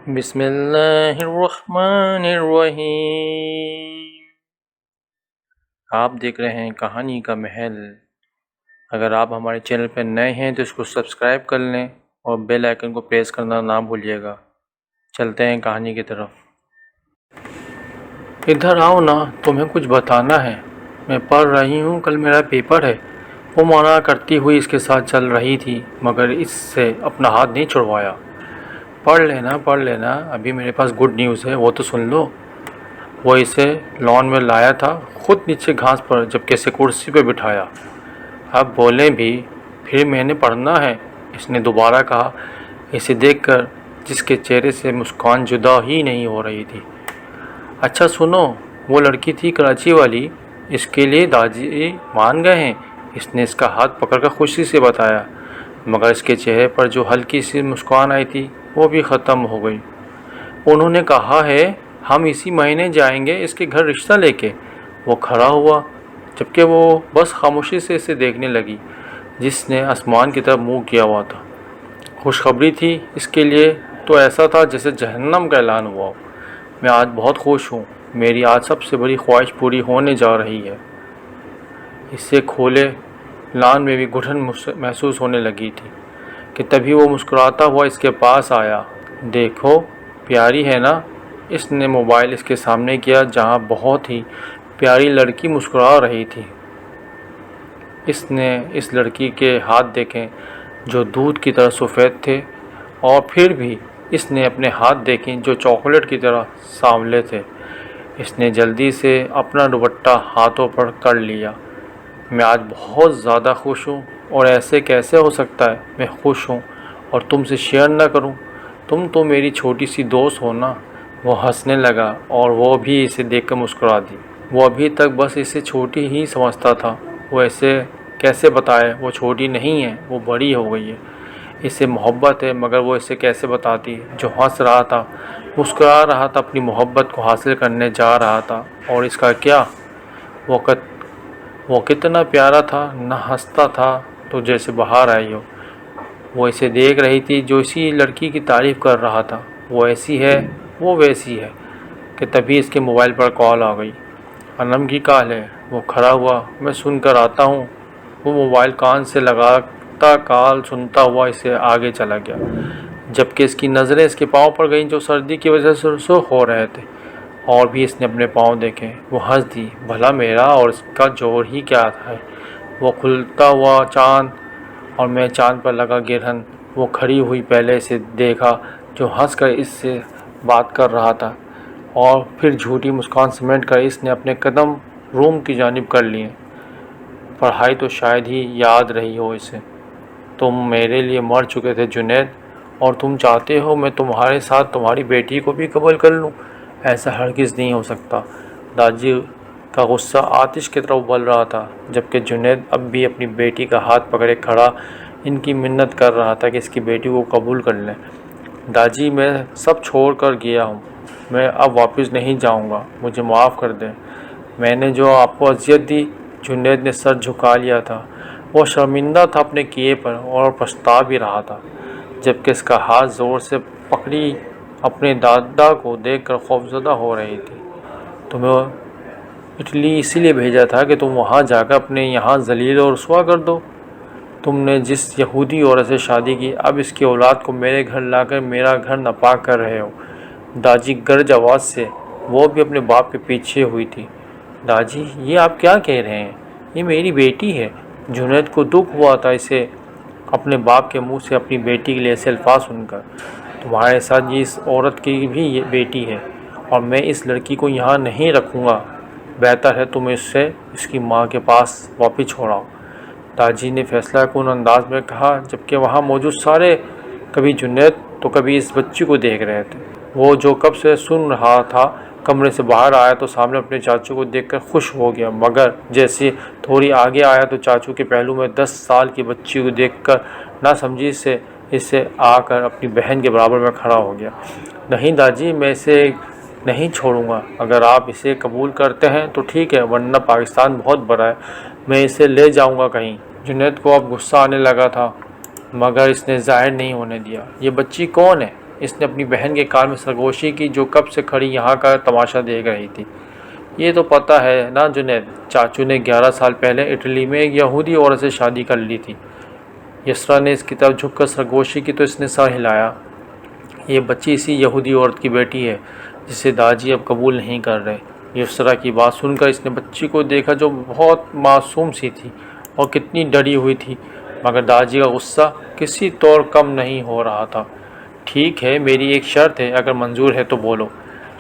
بسم اللہ الرحمن الرحیم۔ آپ دیکھ رہے ہیں کہانی کا محل۔ اگر آپ ہمارے چینل پر نئے ہیں تو اس کو سبسکرائب کر لیں اور بیل آئیکن کو پریس کرنا نہ بھولیے گا۔ چلتے ہیں کہانی کی طرف۔ ادھر آؤ نا، تمہیں کچھ بتانا ہے۔ میں پڑھ رہی ہوں، کل میرا پیپر ہے۔ وہ منع کرتی ہوئی اس کے ساتھ چل رہی تھی، مگر اس سے اپنا ہاتھ نہیں چھڑوایا۔ پڑھ لینا، ابھی میرے پاس گڈ نیوز ہے، وہ تو سن لو۔ وہ اسے لان میں لایا تھا، خود نیچے گھاس پر جبکہ اسے کرسی پہ بٹھایا۔ اب بولیں بھی، پھر میں نے پڑھنا ہے، اس نے دوبارہ کہا، اسے دیکھ کر جس کے چہرے سے مسکان جدا ہی نہیں ہو رہی تھی۔ اچھا سنو، وہ لڑکی تھی کراچی والی، اس کے لیے داجی مان گئے ہیں۔ اس نے اس کا ہاتھ پکڑ کر خوشی سے بتایا، مگر اس کے چہرے پر جو ہلکی سی مسکان آئی تھی وہ بھی ختم ہو گئی۔ انہوں نے کہا ہے ہم اسی مہینے جائیں گے اس کے گھر رشتہ لے کے۔ وہ کھڑا ہوا، جبکہ وہ بس خاموشی سے اسے دیکھنے لگی، جس نے آسمان کی طرف منہ کیا ہوا تھا۔ خوشخبری تھی اس کے لیے تو ایسا تھا جیسے جہنم کا اعلان ہوا ہو۔ میں آج بہت خوش ہوں، میری آج سب سے بڑی خواہش پوری ہونے جا رہی ہے۔ اس سے کھولے لان میں بھی گھٹن محسوس ہونے لگی تھی کہ تبھی وہ مسکراتا ہوا اس کے پاس آیا۔ دیکھو پیاری ہے نا؟ اس نے موبائل اس کے سامنے کیا جہاں بہت ہی پیاری لڑکی مسکرا رہی تھی۔ اس نے اس لڑکی کے ہاتھ دیکھے جو دودھ کی طرح سفید تھے، اور پھر بھی اس نے اپنے ہاتھ دیکھے جو چاکلیٹ کی طرح سانولے تھے۔ اس نے جلدی سے اپنا دوپٹہ ہاتھوں پر کر لیا۔ میں آج بہت زیادہ خوش ہوں، اور ایسے کیسے ہو سکتا ہے میں خوش ہوں اور تم سے شیئر نہ کروں؟ تم تو میری چھوٹی سی دوست ہو نا۔ وہ ہنسنے لگا اور وہ بھی اسے دیکھ کر مسکرا دی۔ وہ ابھی تک بس اسے چھوٹی ہی سمجھتا تھا۔ وہ ایسے کیسے بتائے وہ چھوٹی نہیں ہے، وہ بڑی ہو گئی ہے۔ اسے محبت ہے، مگر وہ اسے کیسے بتاتی؟ جو ہنس رہا تھا، مسکرا رہا تھا، اپنی محبت کو حاصل کرنے جا رہا تھا، اور اس کا کیا؟ وہ کتنا پیارا تھا، نہ ہنستا تھا تو جیسے باہر آئی ہو۔ وہ اسے دیکھ رہی تھی جو اسی لڑکی کی تعریف کر رہا تھا، وہ ایسی ہے، وہ ویسی ہے، کہ تبھی اس کے موبائل پر کال آ گئی۔ انم کی کال ہے۔ وہ کھڑا ہوا، میں سن کر آتا ہوں۔ وہ موبائل کان سے لگاتا کال سنتا ہوا اسے آگے چلا گیا، جبکہ اس کی نظریں اس کے پاؤں پر گئیں جو سردی کی وجہ سے سرخ ہو رہے تھے۔ اور بھی اس نے اپنے پاؤں دیکھے۔ وہ ہنس دی، بھلا میرا اور اس کا جوڑ ہی کیا ہے؟ وہ کھلتا ہوا چاند اور میں چاند پر لگا گرہن۔ وہ کھڑی ہوئی پہلے اسے دیکھا جو ہنس کر اس سے بات کر رہا تھا، اور پھر جھوٹی مسکان سمیٹ کر اس نے اپنے قدم روم کی جانب کر لیے۔ پڑھائی تو شاید ہی یاد رہی ہو اسے۔ تم میرے لیے مر چکے تھے جنید، اور تم چاہتے ہو میں تمہارے ساتھ تمہاری بیٹی کو بھی قبول کر لوں؟ ایسا ہرگز نہیں ہو سکتا۔ داجی کا غصہ آتش کی طرح ابل رہا تھا، جبکہ جنید اب بھی اپنی بیٹی کا ہاتھ پکڑے کھڑا ان کی منت کر رہا تھا کہ اس کی بیٹی کو قبول کر لیں۔ داجی میں سب چھوڑ کر گیا ہوں، میں اب واپس نہیں جاؤں گا، مجھے معاف کر دیں۔ میں نے جو آپ کو اذیت دی۔ جنید نے سر جھکا لیا تھا۔ وہ شرمندہ تھا اپنے کیے پر، اور پچھتا بھی رہا تھا، جبکہ اس کا ہاتھ زور سے پکڑی اپنے دادا کو دیکھ کر خوفزدہ ہو رہی تھی۔ تمہیں اٹلی اسی لیے بھیجا تھا کہ تم وہاں جا کر اپنے یہاں ذلیل اور رسوا کر دو۔ تم نے جس یہودی عورت سے شادی کی، اب اس کی اولاد کو میرے گھر لا کر میرا گھر ناپاک کر رہے ہو۔ داجی گرج آواز سے، وہ بھی اپنے باپ کے پیچھے ہوئی تھی۔ داجی یہ آپ کیا کہہ رہے ہیں؟ یہ میری بیٹی ہے۔ جنید کو دکھ ہوا تھا اسے اپنے باپ کے منہ سے اپنی بیٹی کے لیے ایسے الفاظ سن کر۔ تمہارے ساتھ یہ اس عورت کی بھی یہ بیٹی ہے، اور میں اس لڑکی کو یہاں نہیں رکھوں گا۔ بہتر ہے تم اسے اس کی ماں کے پاس واپس چھوڑاؤ، داجی نے فیصلہ کن انداز میں کہا، جبکہ وہاں موجود سارے کبھی جنید تو کبھی اس بچی کو دیکھ رہے تھے۔ وہ جو کب سے سن رہا تھا کمرے سے باہر آیا تو سامنے اپنے چاچو کو دیکھ کر خوش ہو گیا، مگر جیسے تھوڑی آگے آیا تو چاچو کے پہلو میں 10 سال کی بچی کو دیکھ کر نہ سمجھی سے اسے آ کر اپنی بہن کے برابر میں کھڑا ہو گیا۔ نہیں داجی، میں اسے نہیں چھوڑوں گا۔ اگر آپ اسے قبول کرتے ہیں تو ٹھیک ہے، ورنہ پاکستان بہت بڑا ہے، میں اسے لے جاؤں گا کہیں۔ جنید کو اب غصہ آنے لگا تھا، مگر اس نے ظاہر نہیں ہونے دیا۔ یہ بچی کون ہے؟ اس نے اپنی بہن کے کان میں سرگوشی کی جو کب سے کھڑی یہاں کا تماشا دیکھ رہی تھی۔ یہ تو پتہ ہے نا جنید، چاچو نے 11 سال پہلے اٹلی میں ایک یہودی عورت سے شادی کر لی تھی۔ یسرا نے اس کی طرف جھک کر سرگوشی کی تو اس نے سر ہلایا۔ یہ بچی اسی یہودی عورت کی بیٹی ہے جسے داجی اب قبول نہیں کر رہے۔ یسرا کی بات سن کر اس نے بچی کو دیکھا جو بہت معصوم سی تھی اور کتنی ڈری ہوئی تھی، مگر داجی کا غصہ کسی طور کم نہیں ہو رہا تھا۔ ٹھیک ہے، میری ایک شرط ہے، اگر منظور ہے تو بولو،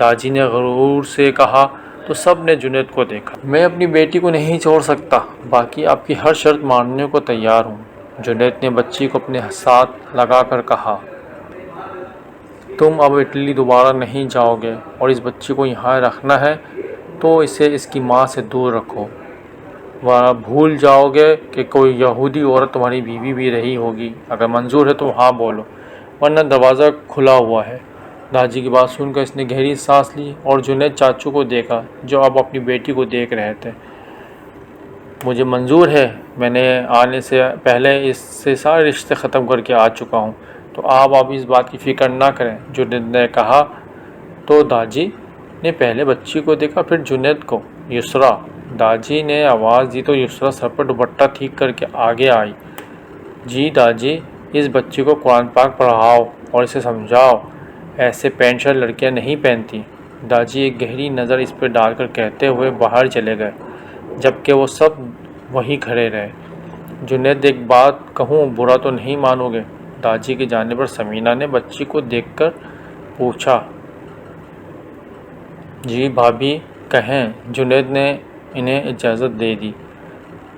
داجی نے غرور سے کہا تو سب نے جنید کو دیکھا۔ میں اپنی بیٹی کو نہیں چھوڑ سکتا، باقی آپ کی ہر شرط ماننے کو تیار ہوں، جنید نے بچی کو اپنے ساتھ لگا کر کہا۔ تم اب اٹلی دوبارہ نہیں جاؤ گے اور اس بچی کو یہاں رکھنا ہے تو اسے اس کی ماں سے دور رکھو، ورنہ بھول جاؤ گے کہ کوئی یہودی عورت تمہاری بیوی بھی رہی ہوگی۔ اگر منظور ہے تو ہاں بولو، ورنہ دروازہ کھلا ہوا ہے۔ داجی کی بات سن کر اس نے گہری سانس لی اور جنید چاچو کو دیکھا جو اب اپنی بیٹی کو دیکھ رہے تھے۔ مجھے منظور ہے، میں نے آنے سے پہلے اس سے سارے رشتے ختم کر کے آ چکا ہوں، تو آپ اس بات کی فکر نہ کریں، جنید نے کہا۔ تو داجی نے پہلے بچی کو دیکھا، پھر جنید کو۔ یسرا، داجی نے آواز دی تو یسرا سر پر دوپٹہ ٹھیک کر کے آگے آئی۔ جی داجی، اس بچی کو قرآن پاک پڑھاؤ اور اسے سمجھاؤ، ایسے پینٹ شرٹ لڑکیاں نہیں پہنتی۔ داجی ایک گہری نظر اس پہ ڈال کر کہتے ہوئے باہر چلے گئے، جبکہ وہ سب وہیں کھڑے رہے۔ جنید، ایک بات کہوں، برا تو نہیں مانو گے؟ داجی کی جانب پر سمینہ نے بچی کو دیکھ کر پوچھا۔ جی بھابھی کہیں، جنید نے انہیں اجازت دے دی۔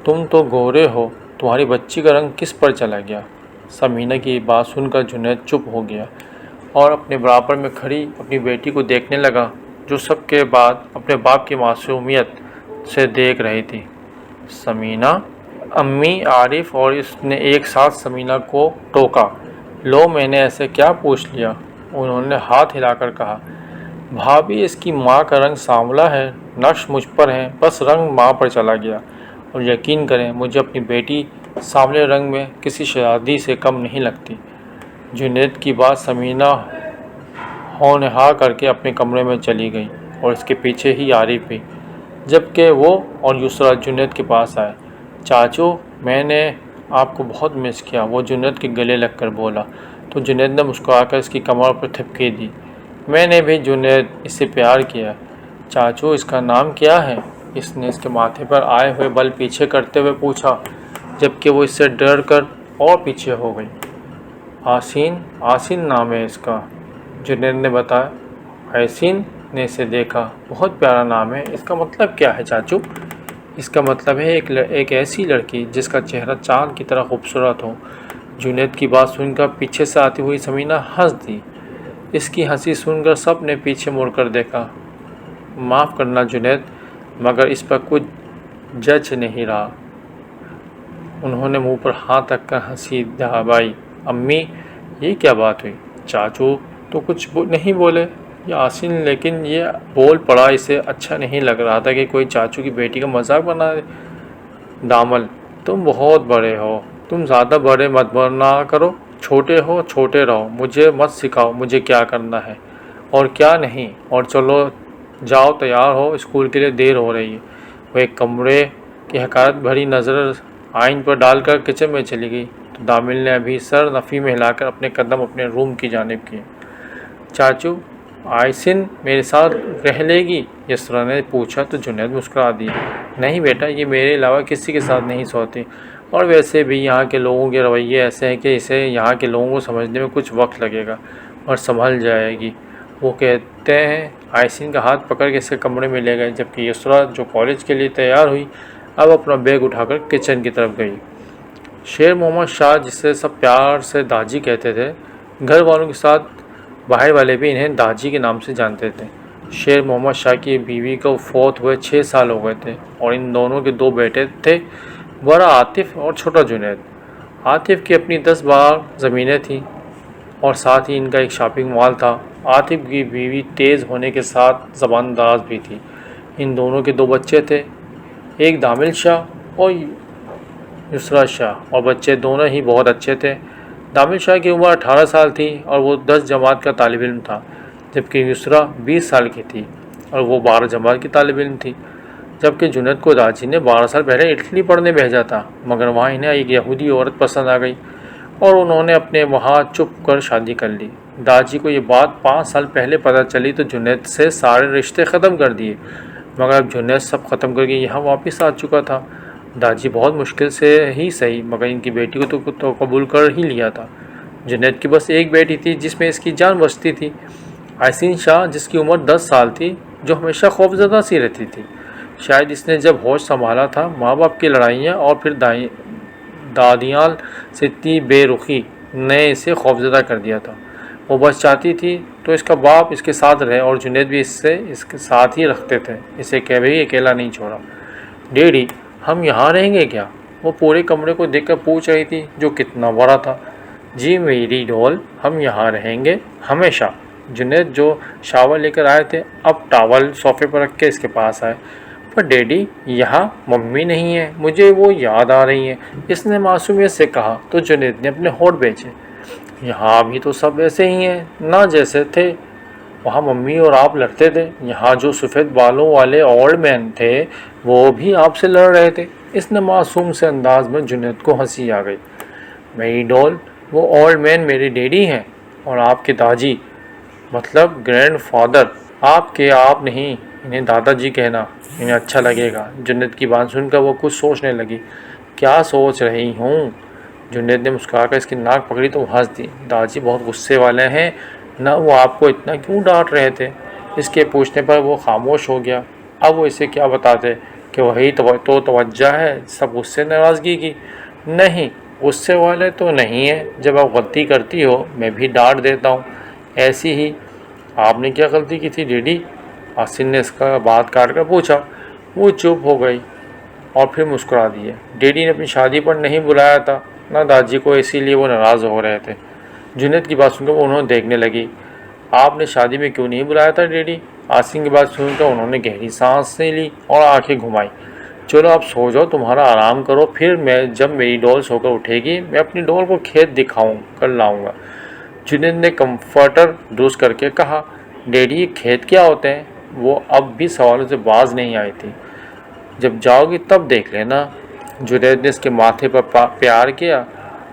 تم تو گورے ہو، تمہاری بچی کا رنگ کس پر چلا گیا؟ سمینہ کی بات سن کر جنید چپ ہو گیا اور اپنے برابر میں کھڑی اپنی بیٹی کو دیکھنے لگا جو سب کے بعد اپنے باپ کی معصومیت سے دیکھ رہی تھی۔ سمینہ، امی، عارف اور اس نے ایک ساتھ سمینہ کو ٹوکا۔ لو، میں نے ایسے کیا پوچھ لیا؟ انہوں نے ہاتھ ہلا کر کہا۔ بھابھی، اس کی ماں کا رنگ سانولا ہے، نقش مجھ پر ہے، بس رنگ ماں پر چلا گیا، اور یقین کریں مجھے اپنی بیٹی سانولے رنگ میں کسی شہزادی سے کم نہیں لگتی۔ جنید کی بات سمینہ ہونہار کر کے اپنے کمرے میں چلی گئی اور اس کے پیچھے ہی عارف بھی، جبکہ وہ اور یسرا جنید کے پاس آئے۔ چاچو، میں نے آپ کو بہت مس کیا، وہ جنید کے گلے لگ کر بولا تو جنید نے مسکرا کر اس کی کمر پر تھپکی دی۔ میں نے بھی جنید، اس سے پیار کیا۔ چاچو، اس کا نام کیا ہے؟ اس نے اس کے ماتھے پر آئے ہوئے بل پیچھے کرتے ہوئے پوچھا، جبکہ وہ اس سے ڈر کر اور پیچھے ہو گئی۔ آسین، آسین نام ہے اس کا، جنید نے بتایا۔ آسین نے اسے دیکھا۔ بہت پیارا نام ہے، اس کا مطلب کیا ہے چاچو؟ اس کا مطلب ہے ایک ایسی لڑکی جس کا چہرہ چاند کی طرح خوبصورت ہو۔ جنید کی بات سن کر پیچھے سے آتی ہوئی سمینہ ہنس دی۔ اس کی ہنسی سن کر سب نے پیچھے مڑ کر دیکھا۔ معاف کرنا جنید، مگر اس پر کچھ جچ نہیں رہا۔ انہوں نے منہ پر ہاتھ رکھ کر ہنسی دبائی۔ امی، یہ کیا بات ہوئی؟ چاچو تو کچھ نہیں بولے یہ آسین، لیکن یہ بول پڑا، اسے اچھا نہیں لگ رہا تھا کہ کوئی چاچو کی بیٹی کا مذاق بنا دے۔ دامل، تم بہت بڑے ہو، تم زیادہ بڑے مت بنا کرو، چھوٹے ہو چھوٹے رہو، مجھے مت سکھاؤ مجھے کیا کرنا ہے اور کیا نہیں، اور چلو جاؤ تیار ہو، اسکول کے لیے دیر ہو رہی ہے۔ وہ ایک کمرے کی حقارت بھری نظر آئین پر ڈال کر کچن میں چلی گئی تو دامل نے ابھی سر نفی میں ہلا کر اپنے قدم اپنے روم کی جانب کیے۔ چاچو، آئسن میرے ساتھ رہ لے گی؟ یسرا نے پوچھا تو جنید مسکرا دیا۔ نہیں بیٹا، یہ میرے علاوہ کسی کے ساتھ نہیں سوتی، اور ویسے بھی یہاں کے لوگوں کے رویے ایسے ہیں کہ اسے یہاں کے لوگوں کو سمجھنے میں کچھ وقت لگے گا، اور سنبھل جائے گی، وہ کہتے ہیں۔ آئسن کا ہاتھ پکڑ کے اسے کمرے میں لے گئے، جبکہ یسرا جو کالج کے لیے تیار ہوئی اب اپنا بیگ اٹھا کر کچن کی طرف گئی۔ شیر محمد شاہ، جسے سب پیار سے داجی کہتے تھے، گھر والوں کے ساتھ باہر والے بھی انہیں داجی کے نام سے جانتے تھے۔ شیر محمد شاہ کی بیوی کو فوت ہوئے 6 سال ہو گئے تھے اور ان دونوں کے 2 بیٹے تھے، بڑا عاطف اور چھوٹا جنید۔ عاطف کی اپنی 10-12 زمینیں تھیں اور ساتھ ہی ان کا ایک شاپنگ مال تھا۔ عاطف کی بیوی تیز ہونے کے ساتھ زبان دراز بھی تھی۔ ان دونوں کے 2 بچے تھے، ایک دامل شاہ اور یسرا شاہ، اور بچے دونوں ہی بہت اچھے تھے۔ دامل شاہ کی عمر 18 سال تھی اور وہ 10 جماعت کا طالب علم تھا، جبکہ یسریٰ 20 سال کی تھی اور وہ 12 جماعت کی طالب علم تھی۔ جبکہ جنید کو داجی نے 12 سال پہلے اٹلی پڑھنے بھیجا تھا، مگر وہاں انہیں ایک یہودی عورت پسند آ گئی اور انہوں نے اپنے وہاں چپ کر شادی کر لی۔ داجی کو یہ بات 5 سال پہلے پتہ چلی تو جنید سے سارے رشتے ختم کر دیے، مگر اب جنید سب ختم کر کے یہاں واپس آ چکا تھا۔ داجی بہت مشکل سے ہی صحیح مگر ان کی بیٹی کو تو قبول کر ہی لیا تھا۔ جنید کی بس ایک بیٹی تھی جس میں اس کی جان بستی تھی، آئسین شاہ، جس کی عمر 10 سال تھی، جو ہمیشہ خوفزدہ سی رہتی تھی۔ شاید اس نے جب ہوش سنبھالا تھا، ماں باپ کی لڑائیاں اور پھر دادیال سے اتنی بے رخی نے اسے خوفزدہ کر دیا تھا۔ وہ بس چاہتی تھی تو اس کا باپ اس کے ساتھ رہے اور جنید بھی اس کے ساتھ ہی رکھتے تھے، اسے کبھی اکیلا نہیں چھوڑا۔ ڈیڈی، ہم یہاں رہیں گے کیا؟ وہ پورے کمرے کو دیکھ کر پوچھ رہی تھی، جو کتنا بڑا تھا۔ جی میری ڈول، ہم یہاں رہیں گے ہمیشہ۔ جنید جو شاور لے کر آئے تھے اب ٹاول صوفے پر رکھ کے اس کے پاس آئے۔ پر ڈیڈی، یہاں ممی نہیں ہے، مجھے وہ یاد آ رہی ہیں، اس نے معصومیت سے کہا تو جنید نے اپنے ہونٹ بیچے۔ یہاں بھی تو سب ایسے ہی ہیں نہ جیسے تھے، وہاں ممی اور آپ لڑتے تھے، یہاں جو سفید بالوں والے اولڈ مین تھے وہ بھی آپ سے لڑ رہے تھے۔ اس نے معصوم سے انداز میں جنید کو ہنسی آ گئی۔ میری ڈول، وہ اولڈ مین میرے ڈیڈی ہیں اور آپ کے داجی، مطلب گرینڈ فادر۔ آپ کے آپ نہیں، انہیں دادا جی کہنا، انہیں اچھا لگے گا۔ جنید کی بات سن کر وہ کچھ سوچنے لگی۔ کیا سوچ رہی ہوں؟ جنید نے مسکرا کر اس کی ناک پکڑی تو وہ ہنس دی۔ داجی بہت غصے والے ہیں نہ، وہ آپ کو اتنا کیوں ڈانٹ رہے تھے؟ اس کے پوچھنے پر وہ خاموش ہو گیا۔ اب وہ اسے کیا بتاتے کہ وہی تو توجہ ہے سب غصے ناراضگی کی؟ نہیں، غصے والے تو نہیں ہیں، جب آپ غلطی کرتی ہو میں بھی ڈانٹ دیتا ہوں، ایسی ہی۔ آپ نے کیا غلطی کی تھی ڈیڈی؟ آسین نے اس کا بات کاٹ کر پوچھا۔ وہ چپ ہو گئی اور پھر مسکرا دیے۔ ڈیڈی نے اپنی شادی پر نہیں بلایا تھا نہ داجی کو، اسی لیے وہ ناراض ہو رہے تھے۔ جنید کی بات سن کر انہوں نے دیکھنے لگی۔ آپ نے شادی میں کیوں نہیں بلایا تھا ڈیڈی؟ آسین کی بات سن کر انہوں نے گہری سانس لی اور آنکھیں گھمائی۔ چلو اب سو جاؤ، تمہارا آرام کرو، پھر جب میری ڈول سو کر اٹھے گی میں اپنی ڈول کو کھیت دکھاؤں کر لاؤں گا۔ جنید نے کمفرٹر درست کر کے کہا۔ ڈیڈی، کھیت کیا ہوتے ہیں؟ وہ اب بھی سوالوں سے باز نہیں آئی تھی۔ جب جاؤ گی تب دیکھ لینا۔ جنید نے اس کے ماتھے پر پیار کیا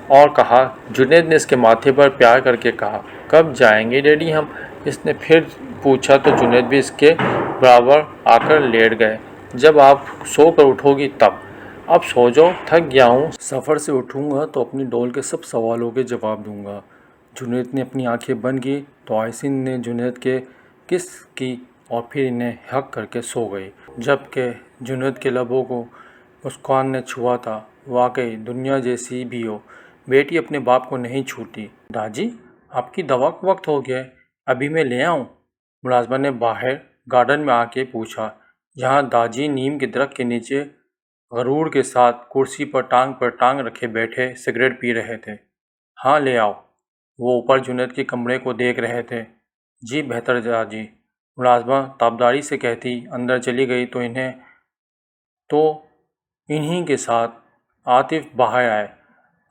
اور کہا۔ جنید نے اس کے ماتھے پر پیار کر کے کہا، کب جائیں گے ڈیڈی ہم؟ اس نے پھر پوچھا تو جنید بھی اس کے برابر آ کر لیٹ گئے۔ جب آپ سو کر اٹھو گی تب۔ اب سو جاؤ، تھک گیا ہوں، سفر سے اٹھوں گا تو اپنی ڈول کے سب سوالوں کے جواب دوں گا۔ جنید نے اپنی آنکھیں بند کی تو آئسین نے جنید کے کس کی اور پھر انہیں ہگ کر کے سو گئی۔ جبکہ جنید کے لبوں کو مسکان نے چھوا تھا۔ واقعی دنیا جیسی بھی ہو، بیٹی اپنے باپ کو نہیں چھوتی۔ داجی، آپ کی دوا کا وقت ہو گیا ہے، ابھی میں لے آؤں؟ ملازمہ نے باہر گارڈن میں آ کے پوچھا، جہاں داجی نیم کے درخت کے نیچے غرور کے ساتھ کرسی پر ٹانگ رکھے بیٹھے سگریٹ پی رہے تھے۔ ہاں لے آؤ۔ وہ اوپر جنید کے کمرے کو دیکھ رہے تھے۔ جی بہتر داجی، ملازمہ تابداری سے کہتی اندر چلی گئی تو انہی کے ساتھ عاطف باہر آئے۔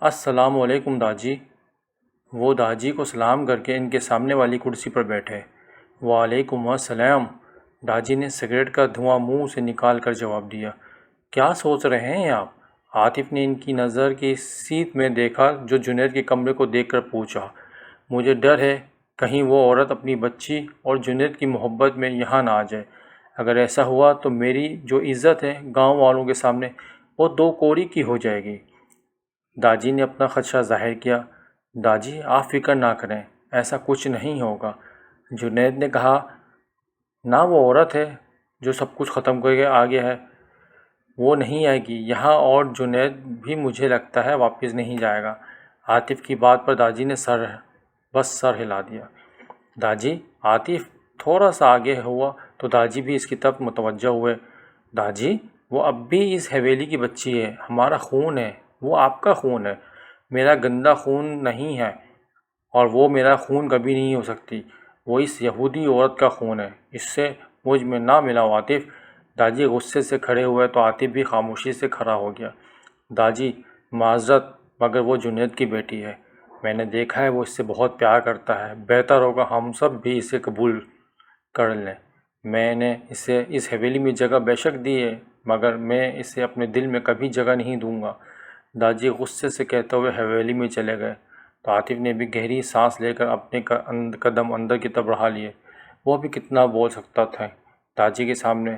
السلام علیکم داجی۔ وہ داجی کو سلام کر کے ان کے سامنے والی کرسی پر بیٹھے۔ وعلیکم السلام۔ داجی نے سگریٹ کا دھواں منہ سے نکال کر جواب دیا۔ کیا سوچ رہے ہیں آپ؟ عاطف نے ان کی نظر کی سیدھ میں دیکھا جو جنید کے کمرے کو دیکھ کر پوچھا۔ مجھے ڈر ہے کہیں وہ عورت اپنی بچی اور جنید کی محبت میں یہاں نہ آ جائے۔ اگر ایسا ہوا تو میری جو عزت ہے گاؤں والوں کے سامنے وہ دو کوڑی کی ہو جائے گی۔ داجی نے اپنا خدشہ ظاہر کیا۔ داجی آپ فکر نہ کریں، ایسا کچھ نہیں ہوگا۔ جنید نے کہا، نہ وہ عورت ہے جو سب کچھ ختم کر کے آ گیا ہے، وہ نہیں آئے گی یہاں، اور جنید بھی مجھے لگتا ہے واپس نہیں جائے گا۔ عاطف کی بات پر داجی نے سر ہلا دیا۔ داجی، عاطف تھوڑا سا آگے ہوا تو داجی بھی اس کی طرف متوجہ ہوئے۔ داجی، وہ اب بھی اس حویلی کی بچی ہے، ہمارا خون ہے، وہ آپ کا خون ہے، میرا گندا خون نہیں ہے، اور وہ میرا خون کبھی نہیں ہو سکتی، وہ اس یہودی عورت کا خون ہے، اس سے مجھ میں نہ ملاؤ عاطف۔ داجی غصے سے کھڑے ہوئے تو عاطف بھی خاموشی سے کھڑا ہو گیا۔ داجی معذرت، مگر وہ جنید کی بیٹی ہے۔ میں نے دیکھا ہے وہ اس سے بہت پیار کرتا ہے، بہتر ہوگا ہم سب بھی اسے قبول کر لیں۔ میں نے اسے اس حویلی میں جگہ بے شک دی ہے، مگر میں اسے اپنے دل میں کبھی جگہ نہیں دوں گا۔ داجی غصے سے کہتے ہوئے حویلی میں چلے گئے تو عاطف نے بھی گہری سانس لے کر اپنے قدم اندر کی طرف بڑھا لیے۔ وہ بھی کتنا بول سکتا تھا داجی کے سامنے۔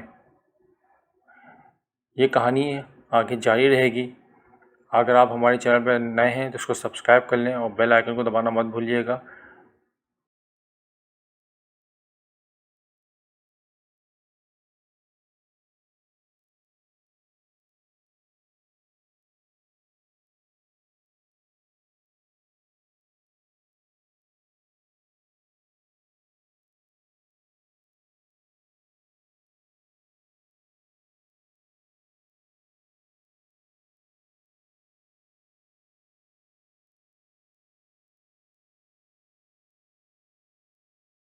یہ کہانی آگے جاری رہے گی۔ اگر آپ ہمارے چینل پر نئے ہیں تو اس کو سبسکرائب کر لیں اور بیل آئیکن کو دبانا مت بھولیے گا